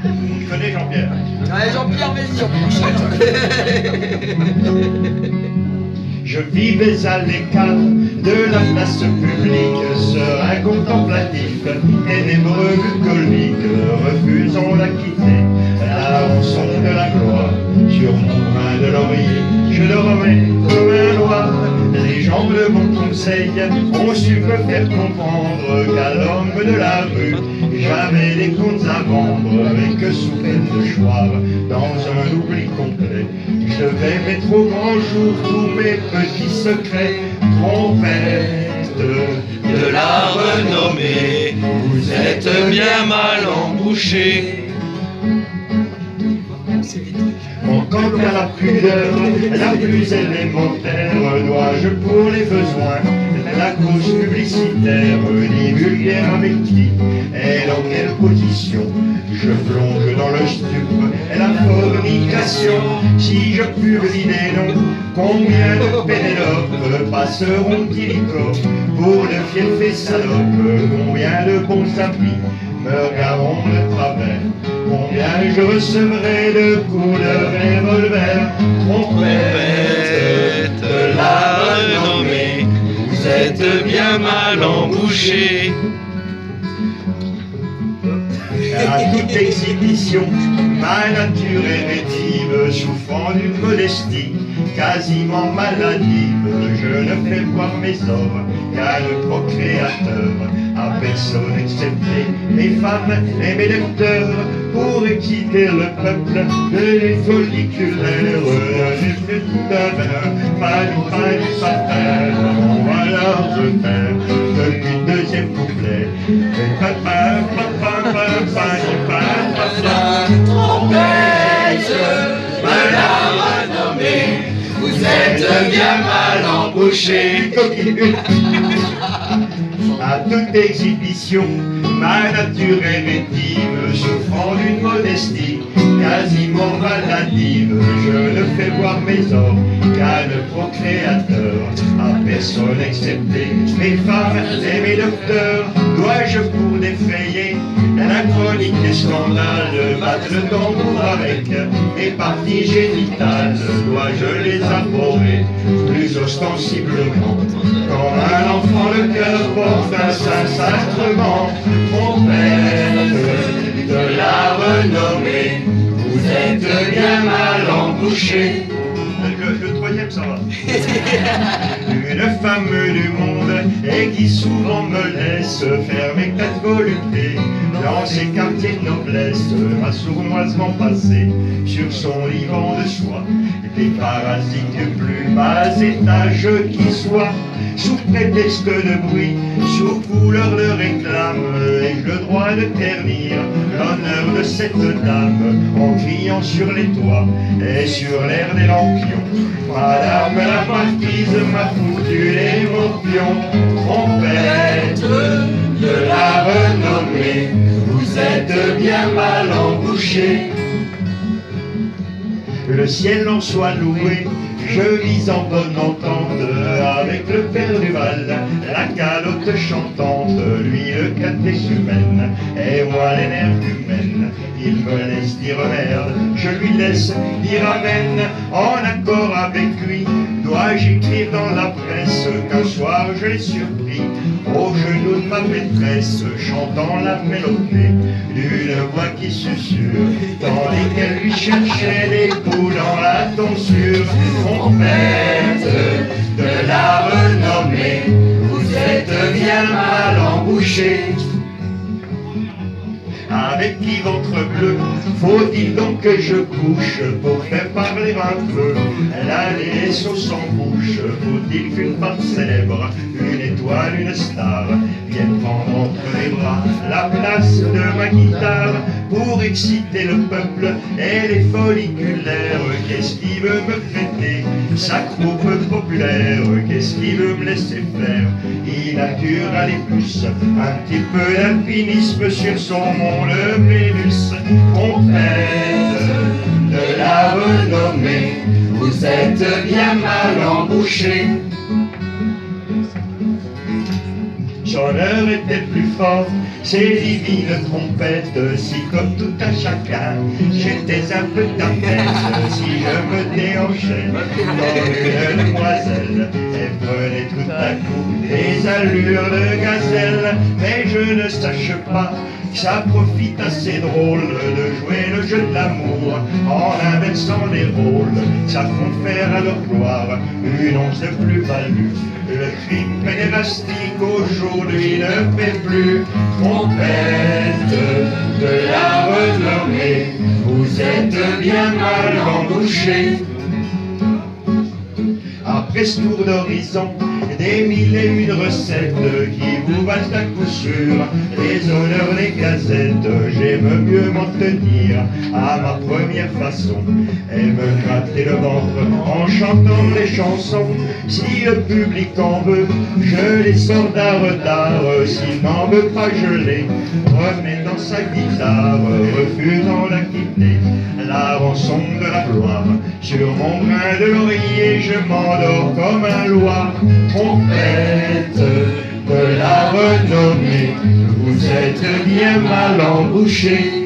On connaît Jean-Pierre. Ouais, Jean-Pierre, vas-y, Jean-Pierre. Je vivais à l'écart de la place publique, serein contemplatif, ténébreux bucolique, refusons la quitter, la rançon de la gloire, sur mon brin de laurier, je le remets comme un loir. Les gens de bon conseil ont su me faire comprendre qu'à l'homme de la rue, j'avais des comptes à vendre, mais que sous peine de choir, dans un oubli complet, je devais mettre au grand jour tous mes petits secrets. Trompette de la renommée, vous êtes bien mal embouchés. Quant à la pudeur, la plus élémentaire, dois-je pour les besoins la cause publicitaire divulguer avec qui et dans quelle position je plonge dans le stup et la fornication. Si je publie des noms, combien de Pénélope passeront illico pour de fiefs et salopes? Combien de bons amis me regarderont de travers? Combien je recevrai de coups de revolver? Trompette de la renommée, vous êtes bien mal embouchés. À toute exhibition, ma nature est rétive, souffrant d'une modestie quasiment maladive, je ne fais voir mes œuvres qu'à le procréateur, à personne excepté mes femmes et mes lecteurs, pour exciter le peuple de les folliculaires, du flûte d'un pas du parterre, on va leur faire depuis le deuxième couplet. Trompette de la renommée, vous êtes bien mal embouchés. À toute exhibition, ma nature est rétive, souffrant d'une modestie quasiment maladive, je ne fais voir mes ors qu'à le procréateur, à personne excepté mes femmes et mes docteurs. Dois-je pour défrayer la chronique des scandales battre le tambour avec mes parties génitales? Dois-je les abroger plus ostensiblement quand un enfant le cœur porte un saint sacrement? Trompette de la renommée, vous êtes bien mal embouchés. Le troisième, ça va. Une femme du monde et qui souvent me laisse faire mes quatre voluptés dans ces quartiers de noblesse, m'a sournoisement passé sur son divan de soie des parasites du plus bas étage qui soient, sous prétexte de bruit, sous couleur de réclame, ai-je le droit de ternir l'honneur de cette dame en criant sur les toits et sur l'air des lampions. Madame la marquise m'a foutu les morpions. Trompette de la renommée, vous êtes bien mal embouchés. Le ciel en soit loué, je vis en bonne entente avec le père du Val, la calotte chantante, lui le catéchumène, et moi les nerfs humaines. Il me laisse dire merde, je lui laisse dire amen, en accord avec lui. Dois-je écrire dans la presse qu'un soir je l'ai surpris au genou de ma maîtresse, chantant la mélodie d'une voix qui susurre, tandis qu'elle lui cherchait des coups dans la tonsure. Trompette de la renommée, vous êtes bien mal embouchés. Avec qui ventre bleu, faut-il donc que je couche pour faire parler un peu la sauce en bouche? Faut-il qu'une femme célèbre, une étoile, une star, vienne prendre entre les bras la place de ma guitare pour exciter le peuple et les folliculaires? Qu'est-ce qui veut me fêter? Sa croupe populaire, qu'est-ce qui veut me laisser faire? Inaturalibus, un petit peu d'alpinisme sur son mont le Vénus. Trompette de la renommée, vous êtes bien mal embouchés. son heure était plus fort, ces divines trompettes, si comme tout un chacun, j'étais un peu tendresse, si je me déhanchais dans une demoiselle, elle prenait tout à coup des allures de gazelle, mais je ne sache pas que ça profite assez drôle de jouer le jeu de l'amour en inversant les rôles, ça confère à leur gloire une once de plus-value. Le crime pédérastique aujourd'hui ne fait plus trompette de la renommée, vous êtes bien mal embouchés. Après ce tour d'horizon, des mille et une recettes qui vous valent à coup sûr les honneurs, les gazettes, j'aime mieux m'en tenir à ma première façon et me gratter le ventre en chantant les chansons. Si le public en veut, je les sors d'un retard, s'il n'en veut pas, je les remets dans sa guitare, refusant la quitter. La rançon de la gloire, sur mon brin de laurier, je m'endors comme un loir. Trompette de la renommée, vous êtes bien mal embouchés.